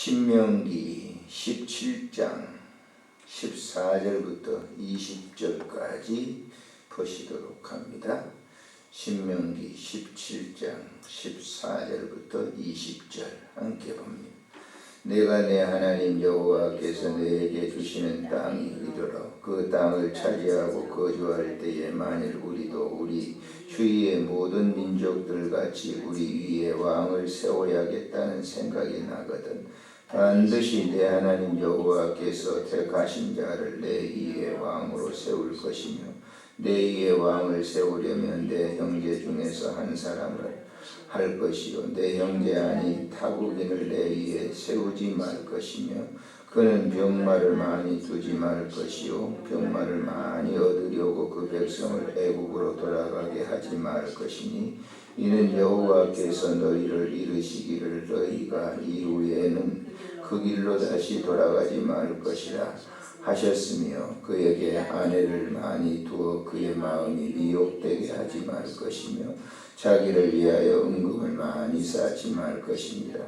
신명기 17장 14절부터 20절까지 보시도록 합니다. 신명기 17장 14절부터 20절 함께 봅니다. 내가 내 하나님 여호와께서 내게 주시는 땅이 이르러 그 땅을 차지하고 거주할 때에 만일 우리도 우리 주위의 모든 민족들 같이 우리 위에 왕을 세워야겠다는 생각이 나거든 반드시 내 하나님 여호와께서 택하신 자를 내 위에 왕으로 세울 것이며 내 위에 왕을 세우려면 내 형제 중에서 한 사람을 할 것이요 내 형제 아닌 타국인을 내 위에 세우지 말 것이며 그는 병마를 많이 두지 말 것이요 병마를 많이 얻으려고 그 백성을 애국으로 돌아가게 하지 말 것이니 이는 여호와께서 너희를 이르시기를 너희가 이후에는 그 길로 다시 돌아가지 말 것이라 하셨으며 그에게 아내를 많이 두어 그의 마음이 미혹되게 하지 말 것이며 자기를 위하여 은금을 많이 쌓지 말 것입니다.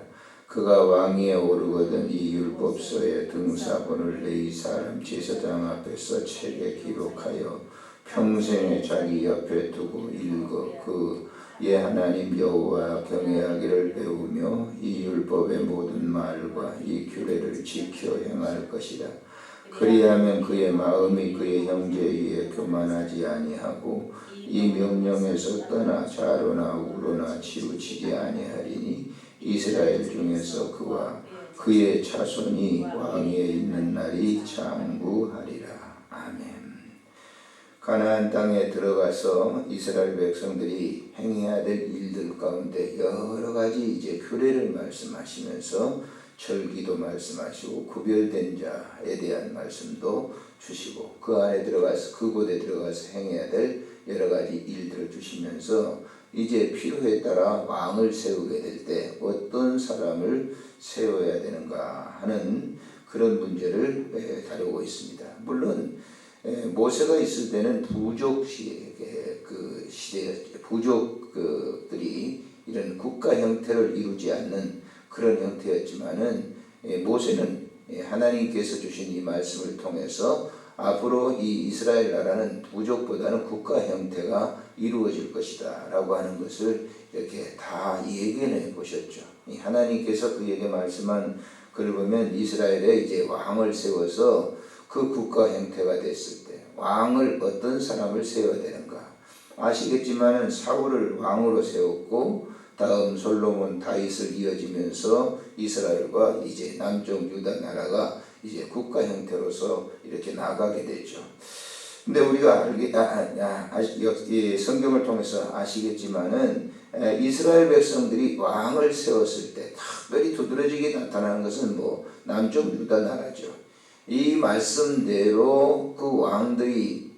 그가 왕위에 오르거든 이 율법서의 등사본을 레위 사람 제사장 앞에서 책에 기록하여 평생에 자기 옆에 두고 읽어 그의 하나님 여호와 경외하기를 배우며 이 율법의 모든 말과 이 규례를 지켜 행할 것이다. 그리하면 그의 마음이 그의 형제 위에 교만하지 아니하고 이 명령에서 떠나 좌로나 우로나 치우치지 아니하리니 이스라엘 중에서 그와 그의 자손이 왕위에 있는 날이 장구하리라. 아멘. 가나안 땅에 들어가서 이스라엘 백성들이 행해야 될 일들 가운데 여러 가지 이제 규례를 말씀하시면서 절기도 말씀하시고 구별된 자에 대한 말씀도 주시고 그 안에 들어가서 그곳에 들어가서 행해야 될 여러 가지 일들을 주시면서 이제 필요에 따라 왕을 세우게 될 때 어떤 사람을 세워야 되는가 하는 그런 문제를 다루고 있습니다. 물론 모세가 있을 때는 부족 그 시대였죠. 부족들이 이런 국가 형태를 이루지 않는 그런 형태였지만은 모세는 하나님께서 주신 이 말씀을 통해서 앞으로 이 이스라엘 나라는 부족보다는 국가 형태가 이루어질 것이다 라고 하는 것을 이렇게 다 예견해 보셨죠. 하나님께서 그에게 말씀한 글을 보면 이스라엘에 이제 왕을 세워서 그 국가 형태가 됐을 때 왕을 어떤 사람을 세워야 되는가 아시겠지만은 사울을 왕으로 세웠고 다음 솔로몬 다윗을 이어지면서 이스라엘과 이제 남쪽 유다 나라가 이제 국가 형태로서 이렇게 나가게 되죠. 근데 우리가 성경을 통해서 아시겠지만은 이스라엘 백성들이 왕을 세웠을 때 특별히 두드러지게 나타나는 것은 남쪽 유다 나라죠. 이 말씀대로 그 왕들이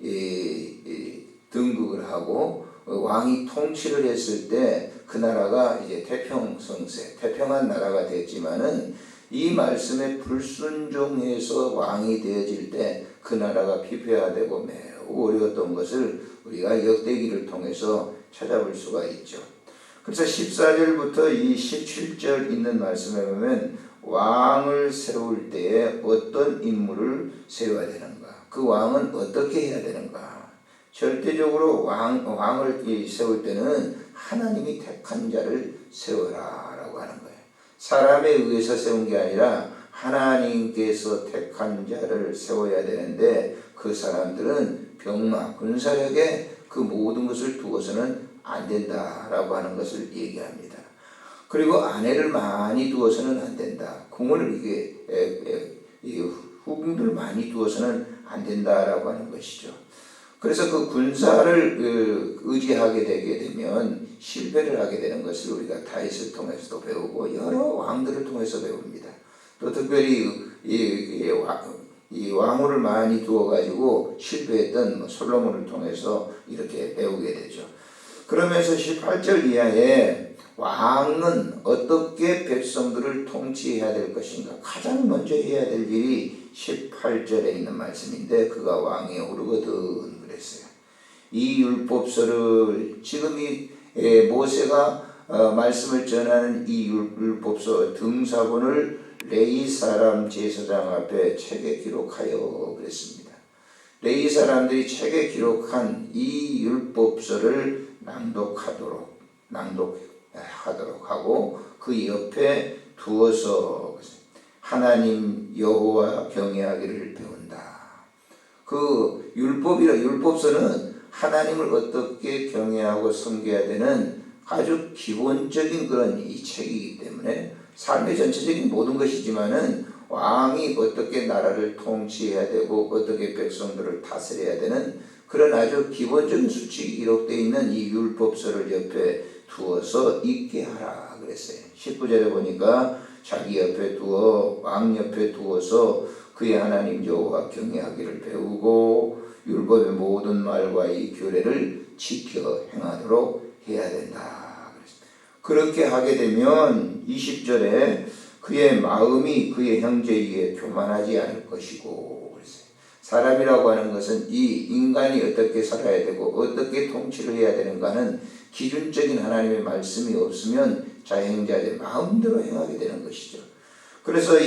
등극을 하고 왕이 통치를 했을 때 그 나라가 이제 태평성세, 태평한 나라가 됐지만은 이 말씀에 불순종해서 왕이 되어질 때 그 나라가 피폐화되고 매우 어려웠던 것을 우리가 역대기를 통해서 찾아볼 수가 있죠. 그래서 14절부터 이 17절 있는 말씀에 보면 왕을 세울 때에 어떤 인물을 세워야 되는가, 그 왕은 어떻게 해야 되는가. 절대적으로 왕을 세울 때는 하나님이 택한 자를 세워라 라고 하는 거예요. 사람에 의해서 세운 게 아니라 하나님께서 택한 자를 세워야 되는데 그 사람들은 병마, 군사력에 그 모든 것을 두어서는 안 된다라고 하는 것을 얘기합니다. 그리고 아내를 많이 두어서는 안 된다. 후궁들 많이 두어서는 안 된다라고 하는 것이죠. 그래서 그 군사를 의지하게 되게 되면 실패를 하게 되는 것을 우리가 다윗을 통해서도 배우고 여러 왕들을 통해서 배웁니다. 또 특별히 이 왕후를 많이 두어가지고 실패했던 솔로몬을 통해서 이렇게 배우게 되죠. 그러면서 18절 이하에 왕은 어떻게 백성들을 통치해야 될 것인가 가장 먼저 해야 될 일이 18절에 있는 말씀인데 그가 왕위에 오르거든 그랬어요. 이 율법서를 지금 이 모세가 말씀을 전하는 이 율법서 등사본을 레위 사람 제사장 앞에 책에 기록하여 그랬습니다. 레위 사람들이 책에 기록한 이 율법서를 낭독하도록 하고 그 옆에 두어서 하나님 여호와 경외하기를 배운다. 그 율법서는 하나님을 어떻게 경외하고 섬겨야 되는 아주 기본적인 그런 이 책이기 때문에 삶의 전체적인 모든 것이지만은 왕이 어떻게 나라를 통치해야 되고 어떻게 백성들을 다스려야 되는 그런 아주 기본적인 수칙이 기록되어 있는 이 율법서를 옆에 두어서 읽게 하라 그랬어요. 19절에 보니까 자기 옆에 두어 왕 옆에 두어서 그의 하나님 여호와 경외하기를 배우고 율법의 모든 말과 이 규례를 지켜 행하도록 해야 된다. 그렇게 하게 되면 20절에 그의 마음이 그의 형제 위에 교만하지 않을 것이고 그랬어요. 사람이라고 하는 것은 이 인간이 어떻게 살아야 되고 어떻게 통치를 해야 되는가는 기준적인 하나님의 말씀이 없으면 자행자의 마음대로 행하게 되는 것이죠. 그래서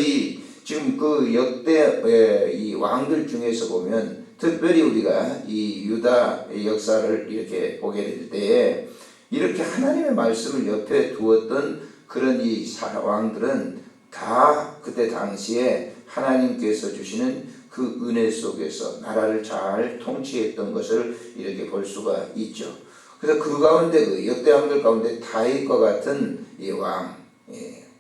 지금 그 역대 이 왕들 중에서 보면 특별히 우리가 이 유다 역사를 이렇게 보게 될 때에 이렇게 하나님의 말씀을 옆에 두었던 그런 이 왕들은 다 그때 당시에 하나님께서 주시는 그 은혜 속에서 나라를 잘 통치했던 것을 이렇게 볼 수가 있죠. 그래서 그 가운데 그 역대 왕들 가운데 다윗과 같은 이 왕,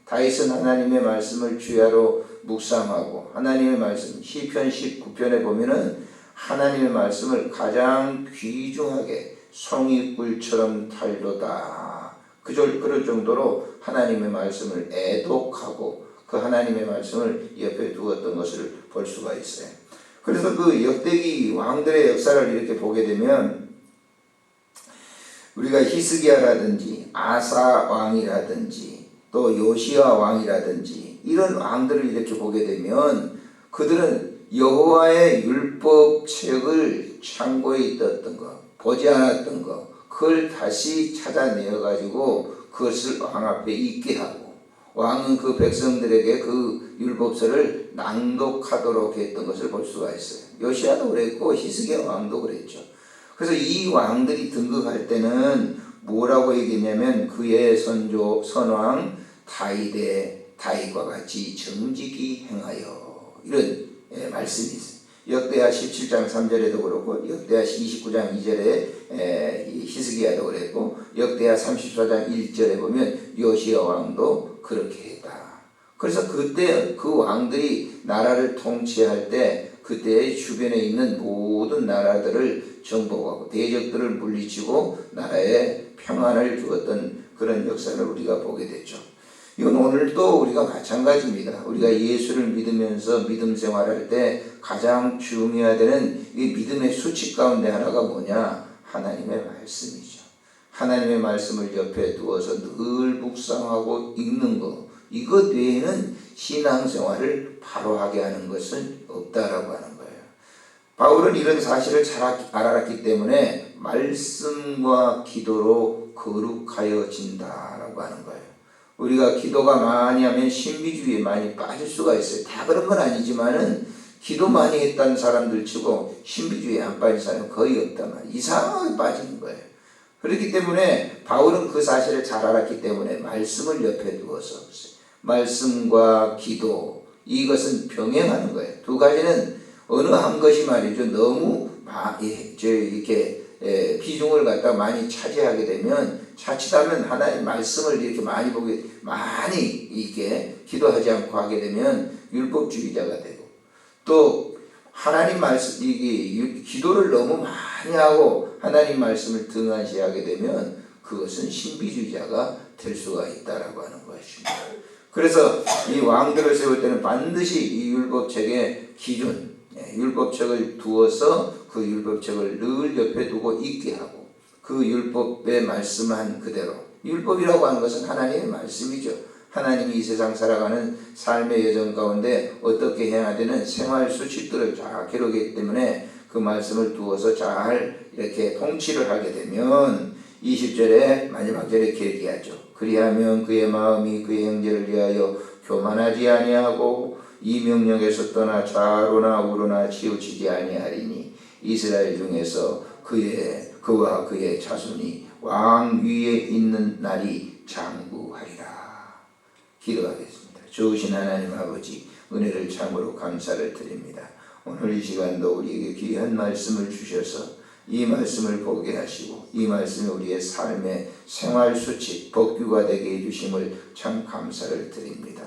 다윗은 하나님의 말씀을 주야로 묵상하고 하나님의 말씀 시편 19편에 보면은 하나님의 말씀을 가장 귀중하게 송이꿀처럼 달도다. 그럴 정도로 하나님의 말씀을 애독하고 그 하나님의 말씀을 옆에 두었던 것을 볼 수가 있어요. 그래서 그 역대기 왕들의 역사를 이렇게 보게 되면 우리가 히스기야라든지 아사 왕이라든지 또 요시야 왕이라든지 이런 왕들을 이렇게 보게 되면 그들은 여호와의 율법책을 창고에 떴던 것, 보지 않았던 것, 그걸 다시 찾아내어 가지고 그것을 왕 앞에 읽게 하고 왕은 그 백성들에게 그 율법서를 낭독하도록 했던 것을 볼 수가 있어요. 요시야도 그랬고 히스기야 왕도 그랬죠. 그래서 이 왕들이 등극할 때는 뭐라고 얘기했냐면 그의 선왕 다윗과 같이 정직히 행하여 이런 말씀이 있어요. 역대하 17장 3절에도 그렇고 역대하 29장 2절에 히스기야도 그랬고 역대하 34장 1절에 보면 요시야 왕도 그렇게 했다. 그래서 그때 그 왕들이 나라를 통치할 때 그때의 주변에 있는 모든 나라들을 정복하고 대적들을 물리치고 나라에 평안을 주었던 그런 역사를 우리가 보게 됐죠. 이건 오늘도 우리가 마찬가지입니다. 우리가 예수를 믿으면서 믿음 생활할 때 가장 중요해야 되는 이 믿음의 수칙 가운데 하나가 뭐냐? 하나님의 말씀이죠. 하나님의 말씀을 옆에 두어서 늘 묵상하고 읽는 것. 이것 외에는 신앙생활을 바로 하게 하는 것은 없다라고 하는 거예요. 바울은 이런 사실을 잘 알았기 때문에 말씀과 기도로 거룩하여진다라고 하는 거예요. 우리가 기도가 많이 하면 신비주의에 많이 빠질 수가 있어요. 다 그런 건 아니지만은 기도 많이 했다는 사람들 치고 신비주의에 안 빠진 사람은 거의 없단 말이에요. 이상하게 빠지는 거예요. 그렇기 때문에 바울은 그 사실을 잘 알았기 때문에 말씀을 옆에 두어서 말씀과 기도 이것은 병행하는 거예요. 두 가지는 어느 한 것이 말이죠. 너무 이렇게 비중을 갖다 많이 차지하게 되면 자칫하면 하나님 말씀을 이렇게 많이 이렇게 기도하지 않고 하게 되면 율법주의자가 되고 또 하나님 말씀 기도를 너무 많이 하고 하나님 말씀을 등한시하게 되면 그것은 신비주의자가 될 수가 있다라고 하는 것입니다. 그래서 이 왕들을 세울 때는 반드시 이 율법책의 기준, 율법책을 두어서 그 율법책을 늘 옆에 두고 읽게 하고 그 율법에 말씀한 그대로 율법이라고 하는 것은 하나님의 말씀이죠. 하나님이 이 세상 살아가는 삶의 여정 가운데 어떻게 해야 되는 생활 수칙들을 잘 기록했기 때문에 그 말씀을 두어서 잘 이렇게 통치를 하게 되면 20절에 마지막 절에 이렇게 얘기하죠. 그리하면 그의 마음이 그의 형제를 위하여 교만하지 아니하고 이 명령에서 떠나 좌로나 우로나 치우치지 아니하리니 이스라엘 중에서 그와 그의 자손이 왕 위에 있는 날이 장구하리라. 기도하겠습니다. 좋으신 하나님 아버지, 은혜를 참으로 감사를 드립니다. 오늘 이 시간도 우리에게 귀한 말씀을 주셔서 이 말씀을 보게 하시고 이 말씀이 우리의 삶의 생활 수칙, 법규가 되게 해주심을 참 감사를 드립니다.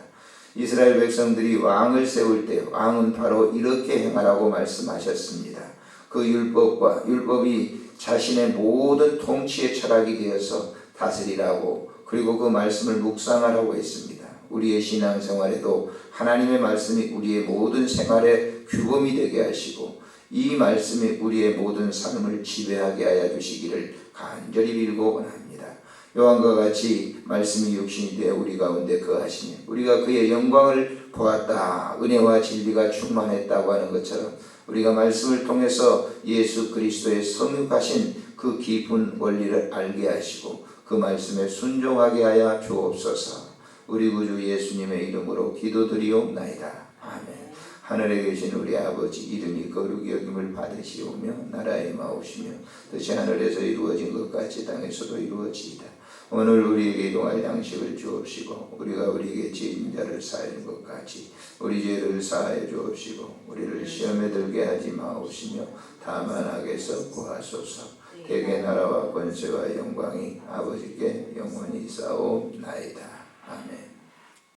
이스라엘 백성들이 왕을 세울 때 왕은 바로 이렇게 행하라고 말씀하셨습니다. 그 율법이 자신의 모든 통치의 철학이 되어서 다스리라고, 그리고 그 말씀을 묵상하라고 했습니다. 우리의 신앙생활에도 하나님의 말씀이 우리의 모든 생활의 규범이 되게 하시고 이 말씀이 우리의 모든 삶을 지배하게 하여 주시기를 간절히 빌고 원합니다. 요한과 같이 말씀이 육신이 되어 우리 가운데 거하시니 우리가 그의 영광을 보았다, 은혜와 진리가 충만했다고 하는 것처럼 우리가 말씀을 통해서 예수 그리스도의 성육하신 그 깊은 원리를 알게 하시고 그 말씀에 순종하게 하여 주옵소서. 우리 구주 예수님의 이름으로 기도드리옵나이다. 아멘. 하늘에 계신 우리 아버지, 이름이 거룩히 여김을 받으시오며 나라에 마오시며 뜻이 하늘에서 이루어진 것 같이 땅에서도 이루어지이다. 오늘 우리에게 일용할 양식을 주옵시고 우리가 우리에게 지은 자를 사하는 것 같이 우리 죄를 사하여 주옵시고 우리를 시험에 들게 하지 마옵시며 다만 악에서 구하소서. 대개 나라와 권세와 영광이 아버지께 영원히 있사옵나이다. 아멘.